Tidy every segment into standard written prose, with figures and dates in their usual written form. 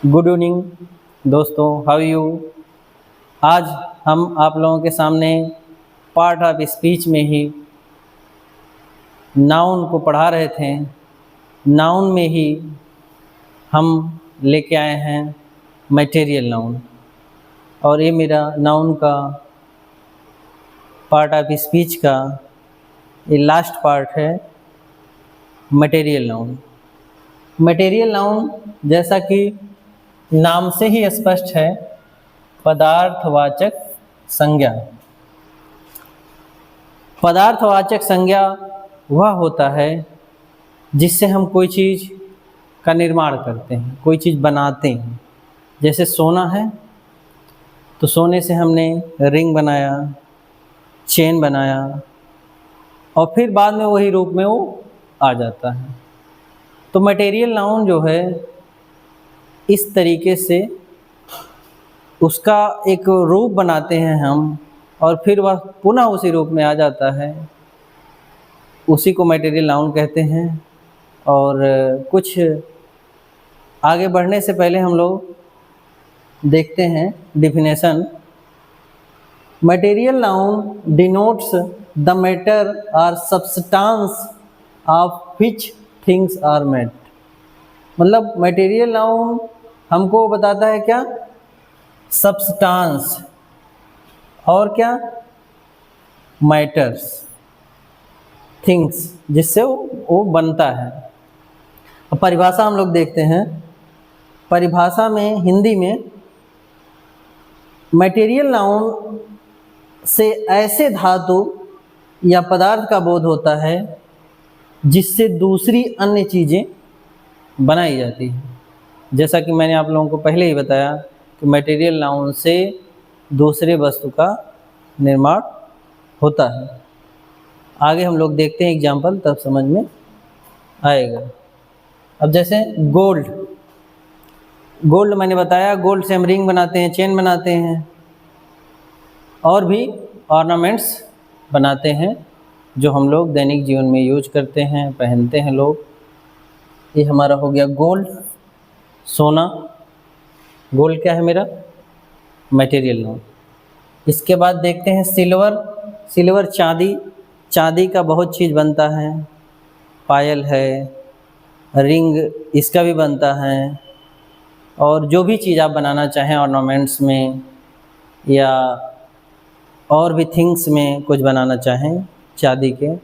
Good evening दोस्तों, how you. आज हम आप लोगों के सामने पार्ट ऑफ स्पीच में ही नाउन को पढ़ा रहे थे। नाउन में ही हम लेके आए हैं मटेरियल नाउन, और ये मेरा नाउन का पार्ट ऑफ स्पीच का ये लास्ट पार्ट है मटेरियल नाउन। मटेरियल नाउन जैसा कि नाम से ही स्पष्ट है, पदार्थवाचक संज्ञा। पदार्थवाचक संज्ञा वह होता है जिससे हम कोई चीज़ का निर्माण करते हैं, कोई चीज़ बनाते हैं। जैसे सोना है तो सोने से हमने रिंग बनाया, चेन बनाया, और फिर बाद में वही रूप में वो आ जाता है। तो मटेरियल नाउन जो है इस तरीके से उसका एक रूप बनाते हैं हम, और फिर वह पुनः उसी रूप में आ जाता है, उसी को मटेरियल नाउन कहते हैं। और कुछ आगे बढ़ने से पहले हम लोग देखते हैं definition. Material noun denotes the matter और substance of which things are made. मतलब मटेरियल नाउन हमको बताता है क्या? सब्सटेंस, और क्या? मैटर्स, थिंग्स, जिससे वो बनता है। अब परिभाषा हम लोग देखते हैं। परिभाषा में हिंदी में मटेरियल नाउन से ऐसे धातु या पदार्थ का बोध होता है जिससे दूसरी अन्य चीज़ें बनाई जाती हैं। जैसा कि मैंने आप लोगों को पहले ही बताया कि मटेरियल नाउन से दूसरे वस्तु का निर्माण होता है। आगे हम लोग देखते हैं एग्जाम्पल, तब समझ में आएगा। अब जैसे गोल्ड, गोल्ड मैंने बताया, गोल्ड से हम रिंग बनाते हैं, चेन बनाते हैं, और भी ऑर्नामेंट्स बनाते हैं जो हम लोग दैनिक जीवन में यूज करते हैं, पहनते हैं लोग। ये हमारा हो गया गोल्ड, सोना। गोल्ड क्या है मेरा? Material noun. इसके बाद देखते हैं सिल्वर। सिल्वर चांदी, चांदी का बहुत चीज़ बनता है, पायल है, रिंग इसका भी बनता है, और जो भी चीज़ आप बनाना चाहें ऑर्नामेंट्स में या और भी थिंग्स में कुछ बनाना चाहें चांदी के।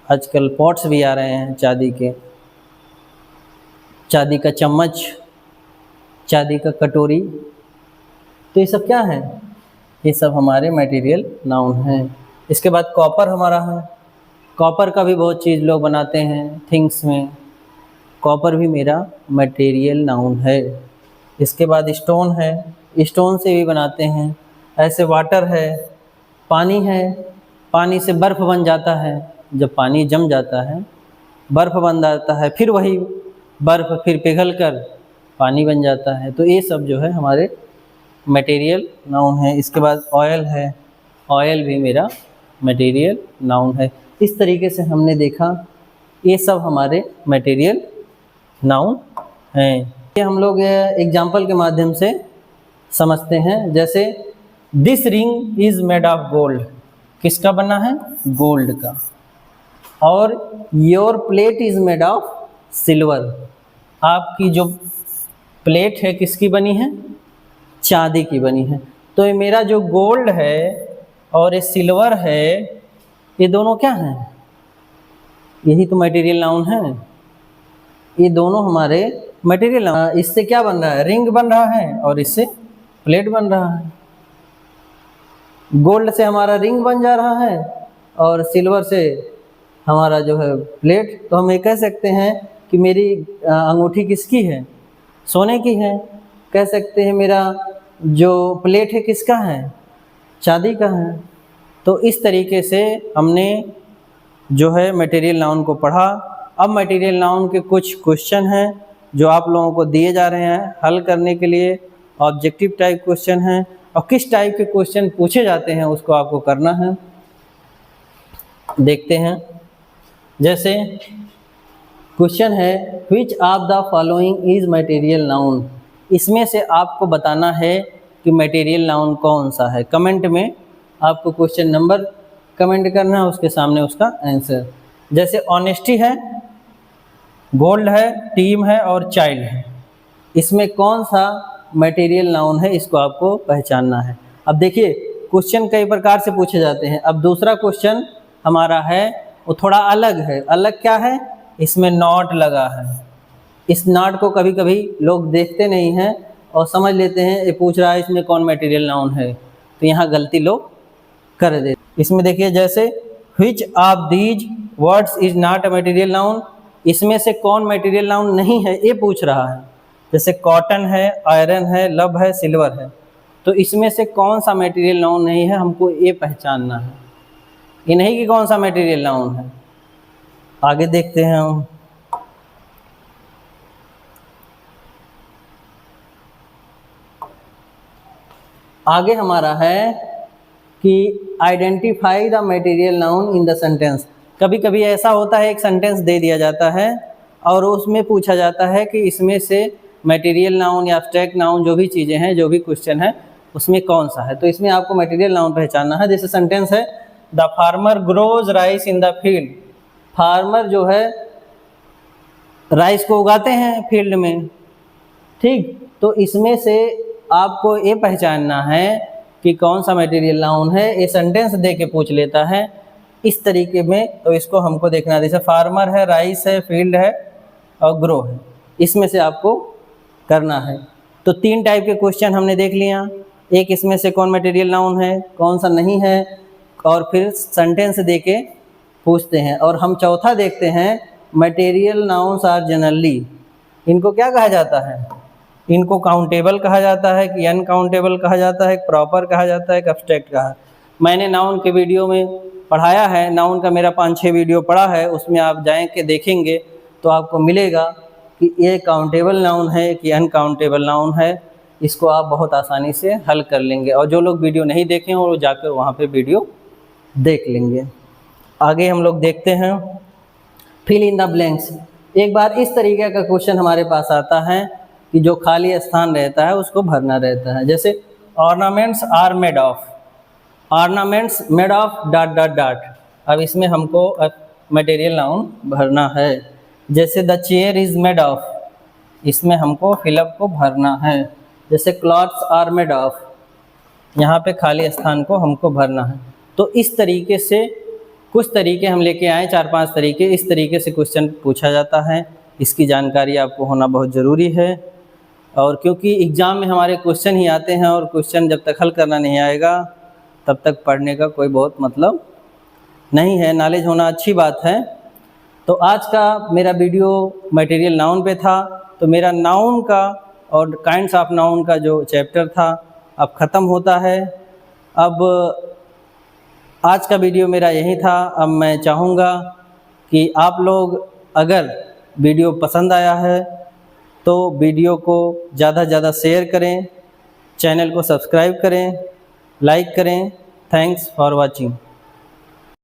आजकल पॉट्स भी आ रहे हैं चांदी के, चांदी का चम्मच, चांदी का कटोरी। तो ये सब क्या है? ये सब हमारे मटेरियल नाउन हैं। इसके बाद कॉपर हमारा है। कॉपर का भी बहुत चीज़ लोग बनाते हैं थिंग्स में, कॉपर भी मेरा मटेरियल नाउन है। इसके बाद स्टोन है, स्टोन से भी बनाते हैं। ऐसे वाटर है, पानी है, पानी से बर्फ़ बन जाता है। जब पानी जम जाता है बर्फ़ बन जाता है, फिर वही बर्फ़ फिर पिघल कर पानी बन जाता है। तो ये सब जो है हमारे मटेरियल नाउन है। इसके बाद ऑयल है, ऑयल भी मेरा मटेरियल नाउन है। इस तरीके से हमने देखा ये सब हमारे मटेरियल नाउन हैं। ये हम लोग एग्जाम्पल के माध्यम से समझते हैं। जैसे this ring is made of gold, किसका बना है? गोल्ड का। और your plate is made of silver, आपकी जो प्लेट है किसकी बनी है? चांदी की बनी है। तो ये मेरा जो गोल्ड है और ये सिल्वर है, ये दोनों क्या हैं? यही तो मटेरियल नाउन है। ये दोनों हमारे मटेरियल नाउन। इससे क्या बन रहा है? रिंग बन रहा है, और इससे प्लेट बन रहा है। गोल्ड से हमारा रिंग बन जा रहा है, और सिल्वर से हमारा जो है प्लेट। तो हम ये कह सकते हैं कि मेरी अंगूठी किसकी है? सोने की है। कह सकते हैं मेरा जो प्लेट है किसका है? चांदी का है। तो इस तरीके से हमने जो है मटेरियल नाउन को पढ़ा। अब मटेरियल नाउन के कुछ क्वेश्चन हैं जो आप लोगों को दिए जा रहे हैं हल करने के लिए। ऑब्जेक्टिव टाइप क्वेश्चन हैं, और किस टाइप के क्वेश्चन पूछे जाते हैं उसको आपको करना है। देखते हैं। जैसे क्वेश्चन है, which of the following is material noun. इसमें से आपको बताना है कि मटेरियल नाउन कौन सा है। कमेंट में आपको क्वेश्चन नंबर कमेंट करना है, उसके सामने उसका आंसर। जैसे ऑनेस्टी है, गोल्ड है, टीम है और चाइल्ड है, इसमें कौन सा मटेरियल नाउन है, इसको आपको पहचानना है। अब देखिए क्वेश्चन कई प्रकार से पूछे जाते हैं। अब दूसरा क्वेश्चन हमारा है वो थोड़ा अलग है। अलग क्या है? इसमें नॉट लगा है। इस नॉट को कभी कभी लोग देखते नहीं हैं और समझ लेते हैं ये पूछ रहा है इसमें कौन मटेरियल नाउन है, तो यहाँ गलती लोग कर देते। इसमें देखिए जैसे which of these words is not a material noun, इसमें से कौन मटेरियल नाउन नहीं है ये पूछ रहा है। जैसे कॉटन है, आयरन है, लव है, सिल्वर है, तो इसमें से कौन सा मटेरियल नाउन नहीं है, हमको ये पहचानना है। ये नहीं कि कौन सा मटेरियल नाउन है। आगे देखते हैं हम। आगे हमारा है कि identify the material noun in the sentence. कभी कभी ऐसा होता है एक सेंटेंस दे दिया जाता है और उसमें पूछा जाता है कि इसमें से मटेरियल नाउन या एब्स्ट्रैक्ट नाउन जो भी चीज़ें हैं, जो भी क्वेश्चन है, उसमें कौन सा है। तो इसमें आपको मटेरियल नाउन पहचानना है। जैसे सेंटेंस है the farmer grows rice in the field. Farmer जो है राइस को उगाते हैं फील्ड में, ठीक। तो इसमें से आपको ये पहचानना है कि कौन सा मटेरियल नाउन है। ये सेंटेंस दे के पूछ लेता है इस तरीके में, तो इसको हमको देखना है। जैसे फार्मर है, राइस है, फील्ड है और ग्रो है, इसमें से आपको करना है। तो 3 टाइप के क्वेश्चन हमने देख लिया। एक इसमें से कौन मटेरियल नाउन है, कौन सा नहीं है, और फिर सेंटेंस दे के पूछते हैं। और हम चौथा देखते हैं मटेरियल नाउन्स आर जनरली, इनको क्या कहा जाता है? इनको काउंटेबल कहा जाता है कि अनकाउंटेबल कहा जाता है, प्रॉपर कहा जाता है कि एब्स्ट्रैक्ट कहा। मैंने नाउन के वीडियो में पढ़ाया है, नाउन का मेरा 5-6 वीडियो पढ़ा है, उसमें आप जाएं के देखेंगे तो आपको मिलेगा कि ये काउंटेबल नाउन है कि अनकाउंटेबल नाउन है। इसको आप बहुत आसानी से हल कर लेंगे। और जो लोग वीडियो नहीं देखें वो जाकर वहाँ पे वीडियो देख लेंगे। आगे हम लोग देखते हैं फिल इन द ब्लैंक्स। एक बार इस तरीके का क्वेश्चन हमारे पास आता है कि जो खाली स्थान रहता है उसको भरना रहता है। जैसे ornaments are made of, ornaments made of dot dot dot. अब इसमें हमको मटेरियल नाउन भरना है। जैसे the chair is made of, इसमें हमको फिलअप को भरना है। जैसे क्लॉथ्स आर मेड ऑफ, यहाँ पे खाली स्थान को हमको भरना है। तो इस तरीके से कुछ तरीके हम लेके आए, 4-5 तरीके। इस तरीके से क्वेश्चन पूछा जाता है। इसकी जानकारी आपको होना बहुत ज़रूरी है। और क्योंकि एग्ज़ाम में हमारे क्वेश्चन ही आते हैं और क्वेश्चन जब तक हल करना नहीं आएगा तब तक पढ़ने का कोई बहुत मतलब नहीं है। नॉलेज होना अच्छी बात है। तो आज का मेरा वीडियो मटेरियल नाउन पे था। तो मेरा नाउन का और काइंड्स ऑफ नाउन का जो चैप्टर था अब ख़त्म होता है। अब आज का वीडियो मेरा यही था। अब मैं चाहूँगा कि आप लोग अगर वीडियो पसंद आया है तो वीडियो को ज़्यादा से ज़्यादा शेयर करें, चैनल को सब्सक्राइब करें, लाइक करें। Thanks for watching.